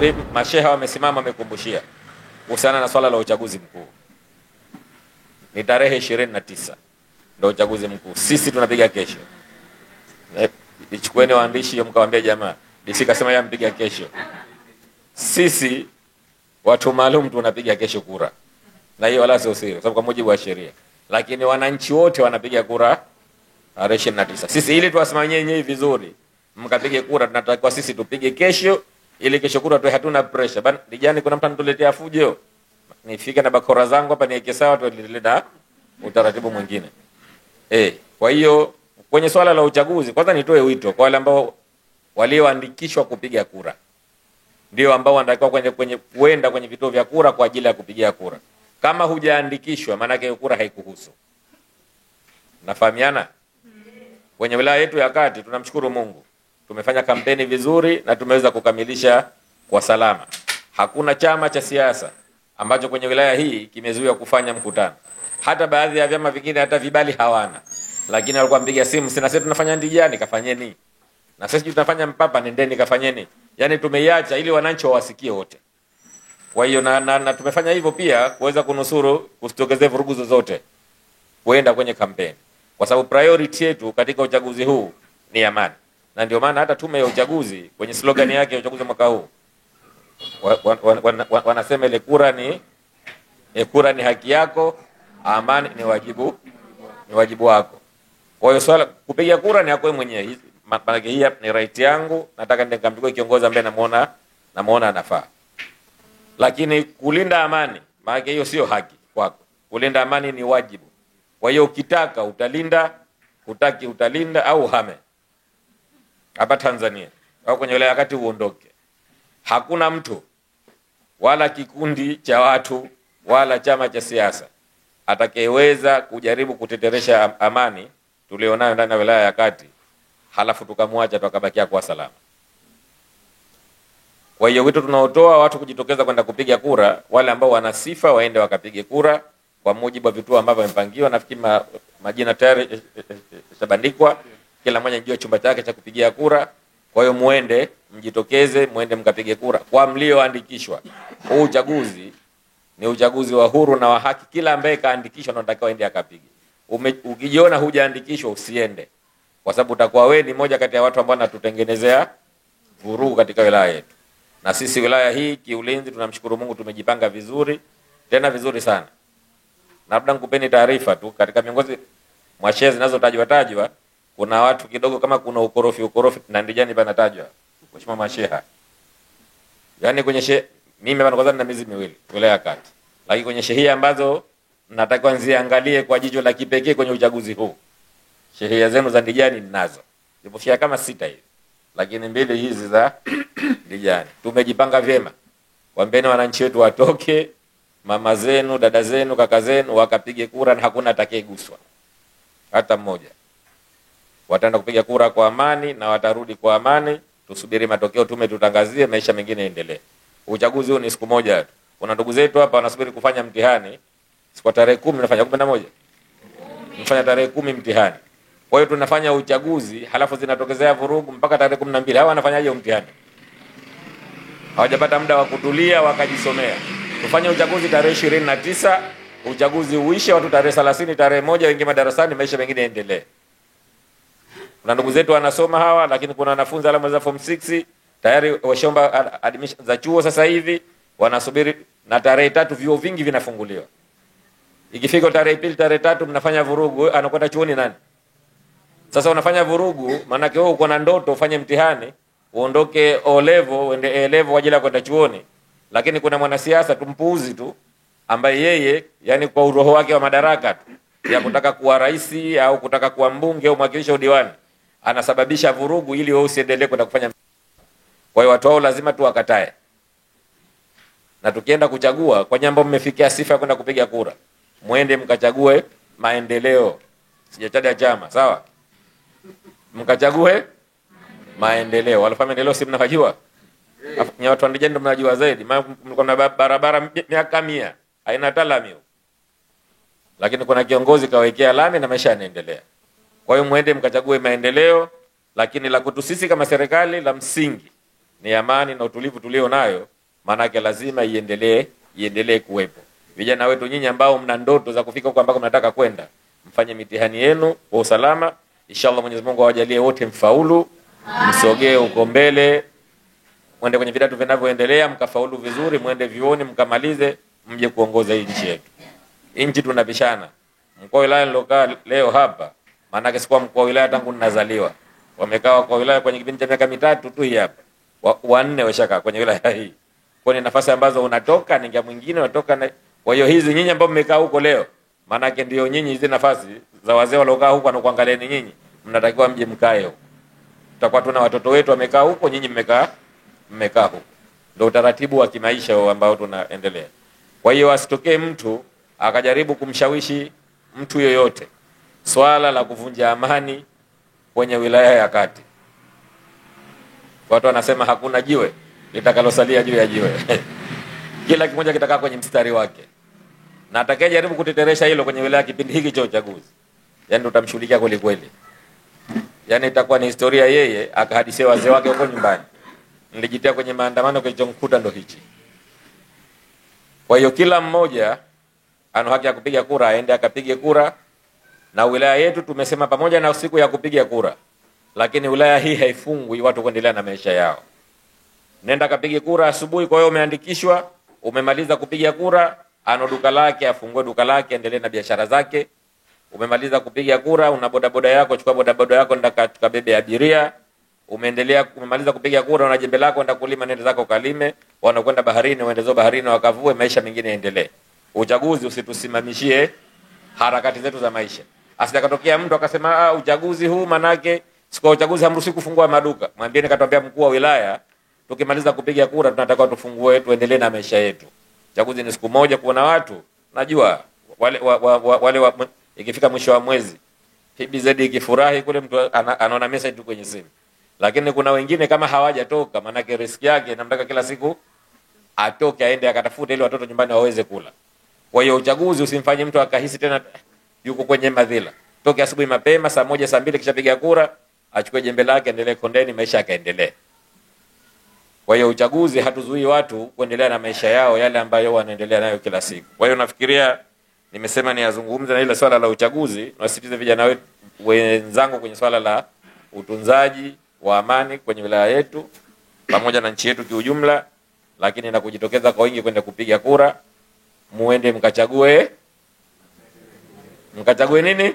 vizuri, masheha wamesimama wamekumbushia kuhusiana na swala la uchaguzi mkuu. Ni tarehe 29 ndio uchaguzi mkuu. Sisi tunapiga kesho. Ichukueni waandishi mkawaambia jamaa, DC kasema yeye ampiga kesho. Sisi watu maalum tunapiga kesho kura. Na hiyo wala sio siri, sababu kwa mujibu wa sheria. Lakini wananchi wote wanapiga kura tarehe 29. Sisi ili tuwasimamie nyinyi vizuri, mkapige kura, tunatakiwa sisi tupige kesho ili kesho kura tu hatuna pressure. Bana dijani kuna mtu anatuletea fujo. Nifike na bakora zangu hapa niweke sawa tuendelee utaratibu mwingine. Kwa hiyo kwenye swala la uchaguzi kwanza nitoe wito kwa wale ambao walioandikishwa kupiga kura. Ndio ambao wanatakiwa kwenda kwenye vituo vya kura kwa ajili ya kupigia kura. Kama hujaandikishwa maana yake kura haikuhusu. Nafahamiana? Kwenye wilaya yetu ya Kati tunamshukuru Mungu. Tumefanya kampeni vizuri na tumeweza kukamilisha kwa salama. Hakuna chama cha siasa ambacho kwenye wilaya hii kimezuia kufanya mkutano. Hata baadhi ya vyama vingine hata vibali hawana. Lakini walikuwa mpiga simu, sina sisi tunafanya Ndijani kafanyeni. Na sisi tunafanya Mpapa nendeni kafanyeni. Yaani tumeiacha ili wananchi wawasikie wote. Kwa hiyo na tumefanya hivyo pia kuweza kunusuru kusitokeze vurugu zozote kuenda kwenye kampeni. Kwa sababu priority yetu katika uchaguzi huu ni amani. Na ndio maana hata tume ya uchaguzi kwenye slogan yake ya uchaguzi mwaka huu wanasema ile kura ni haki yako, amani ni wajibu wako. Kwa hiyo swala kupiga kura ni yako wewe mwenyewe. Maana hii ni right yangu, nataka nikampigie kiongozi ambaye namuona anafaa. Lakini kulinda amani, maana hiyo sio haki kwako. Kulinda amani ni wajibu. Kwa hiyo ukitaka utalinda, hutaki utalinda au hame. Hapa Tanzania au kwenye wilaya kati uondoke. Hakuna mtu wala kikundi cha watu wala chama cha siasa atakayeweza kujaribu kuteteresha amani tulionayo ndani ya wilaya ya Kati halafu tukamwacha tukabakia kwa salama. Kwa hiyo wito tunaotoa watu kujitokeza kwenda kupiga kura, wale ambao wana sifa waende wakapige kura kwa mujibu wa vituo ambavyo vimepangiwa. Nafikiri majina tayari yatabandikwa, kila mmoja anajua chumba chake cha kupigia kura. Kwa hiyo muende mjitokeze, muende mkapige kura kwa mlioandikishwa. Huu uchaguzi ni uchaguzi wa huru na wa haki. Kila ambaye kaandikishwa anataka aende akapige. Ukijiona hujaandikishwa usiende, kwa sababu utakuwa wewe ni moja kati ya watu ambao wanatutengenezea vurugu katika wilaya yetu. Na sisi wilaya hii kiulinzi tunamshukuru Mungu tumejipanga vizuri, tena vizuri sana. Na labda nikupeni taarifa tu, katika miongozi mwashehe zinazotajwa kuna watu kidogo kama kuna ukorofi na Ndijani panatajwa mheshimiwa masheha. Yaani kwenye mimi hapa kwanza nina miezi miwili wilaya Kati. Lakini kwenye shehia ambazo natakiwa nziangalie kwa jicho la kipekee kwenye uchaguzi huu, shehia zenu za Ndijani ninazo. Zipo kama 6 hivi. Lakini 2 hizi za Ndijani. Tumejipanga vyema. Waambeni wananchi wetu watoke, mama zenu, dada zenu, kaka zenu wakapige kura na hakuna atakayeguswa. Hata mmoja. Wataenda kupiga kura kwa amani na watarudi kwa amani. Tusubiri matokeo, tume tutangazie, maisha mengine yaendelee. Uchaguzi huu ni siku moja tu. Kuna ndugu zetu hapa wanasubiri kufanya mtihani. Siku tarehe 10 nafanya 11. Nafanya tarehe 10 mtihani. Kwa hiyo tunafanya uchaguzi, halafu zinatokezea vurugu mpaka tarehe 12. Hawa wanafanyaje mtihani? Hawajapata muda wa kutulia wakajisomea. Tufanye uchaguzi tarehe 29, uchaguzi uishe, watu tarehe 30, tarehe 1 wengine madarasani, maisha mengine yaendelee. Kuna ndugu zetu wanasoma hawa, lakini kuna wanafunzi alama za form 6 tayari washaomba admission za chuo sasa hivi, wanasubiri na tarehe 3 vyuo vingi vinafunguliwa. Ikifika tarehe 2, tarehe 3 mnafanya vurugu, anakwenda chuoni nani? Sasa unafanya vurugu, maana yake wewe uko na ndoto ufanye mtihani, uondoke O level, uende A level kwa ajili ya kwenda chuoni. Lakini kuna mwanasiasa tumpuuzi tu ambaye yeye yani kwa uroho wake wa madaraka tu ya kutaka kuwa rais au kutaka kuwa mbunge au mwakilishi diwani anasababisha vurugu ili wewe usiendelee kwenda kufanya. Kwa hiyo watu hao lazima tu wakatae. Na tukienda kuchagua kwa nyambo mmefikia sifa kwenda kupiga kura, muende mkachague maendeleo. Sijataja chama, sawa? Mkachague maendeleo. Wala maendeleo si mnajua? Ni watu wa Ndijani ndio mnajua zaidi. Mlikuwa na barabara miaka 100 haina hata lami. Lakini kuna kiongozi kawekea lami na maisha yanaendelea. Kwa hiyo muende mkachague maendeleo, lakini la kutu sisi kama serikali la msingi ni amani na utulivu tulio nayo, maana yake lazima iendelee kuwepo. Vijana wetu nyinyi ambao mna ndoto za kufika huko ambako mnataka kwenda, mfanye mitihani yenu kwa usalama. Inshallah Mwenyezi Mungu awajalie wote mfaulu, msogee uko mbele, mwende kwenye vidato vinavyoendelea, mkafaulu vizuri, mwende vioni mkamalize, mje kuongoza hii nchi yetu. Nchi tunapishana. Mkuu wa wilaya nilokaa leo hapa, maana yake sikuwa mkuu wa wilaya tangu ninazaliwa. Wamekaa kwa wilaya kwenye kipindi cha miaka 3 tu hii hapa. Wanne washaka kwenye wilaya hii. Kwa nafasi ambazo unatoka ningia mwingine unatoka na, kwa hiyo hizi nyinyi ambao mmekaa huko leo, maana yake ndio nyinyi hizi nafasi za wazee waliokaa huko wanakuangalieni nyinyi, mnatakiwa mje mkae huko. Tutakuwa tuna watoto wetu wamekaa huko, nyinyi mmekaa huko. Ndio utaratibu wa kimaisha ambao tunaendelea. Kwa hiyo asitokee mtu akajaribu kumshawishi mtu yoyote swala la kuvunja amani kwenye wilaya ya Kati. Watu wanasema hakuna jiwe litakalosalia juu ya jiwe. Kila kimoja kitakaa kwenye mstari wake. Na atakayejaribu kuteteresha hilo kwenye wilaya kipindi hiki cha uchaguzi, yani utamshughulikia kweli kweli. Yani itakuwa ni historia yeye akahadithia wazee wake huko nyumbani. Nilijitia kwenye maandamano kilichomkuta ndo hichi. Kwa hiyo kila mmoja ana haki ya kupiga kura, aende akapige kura. Na wilaya yetu tumesema pamoja na siku ya kupiga kura, lakini wilaya hii haifungwi watu kuendelea na maisha yao. Nenda kapige kura asubuhi, kwa hiyo umeandikishwa, umemaliza kupiga kura, ana duka lake afungue duka lake, endelee na biashara zake. Umemaliza kupiga kura, una bodaboda yako, chukua bodaboda yako nenda kabebe abiria. Umemaliza kupiga kura, una jembe lako nenda kulima, nenda zako kalime. Wanakwenda baharini, waendezo baharini wakavue, maisha mengine yaendelee. Uchaguzi usitusimamishie harakati zetu za maisha. Asijakatokea mtu akasema uchaguzi huu manake siku ya uchaguzi hamruhusi kufungua maduka. Mwambieni katwambia mkuu wa wilaya, tukimaliza kupiga kura tunataka tufungue, tuendelee na maisha yetu. Uchaguzi ni siku moja, kuona watu. Najua wale ikifika mwisho wa mwezi PBZ ikifurahi kule mtu anaona message tu kwenye simu. Lakini kuna wengine kama hawajatoka, manake risk yake namtaka kila siku atoke aende akatafute ili watoto nyumbani waweze kula. Kwa hiyo uchaguzi usimfanye mtu akahisi tena yuko kwenye madhila. Toke asubuhi mapema saa 1 saa 2 kisha piga kura, achukue jembe lake endelee kondeni, maisha yakaendelee. Kwa hiyo uchaguzi hatuzuii watu kuendelea na maisha yao yale ambayo wanaendelea nayo kila siku. Kwa hiyo nafikiria nimesema niyazungumze na ile swala la uchaguzi, nawasitiza vijana wenzangu kwenye swala la utunzaji wa amani kwenye wilaya yetu pamoja na nchi yetu kiujumla, lakini na kujitokeza kwa wingi kwenda kupiga kura. Muende mkachague nini?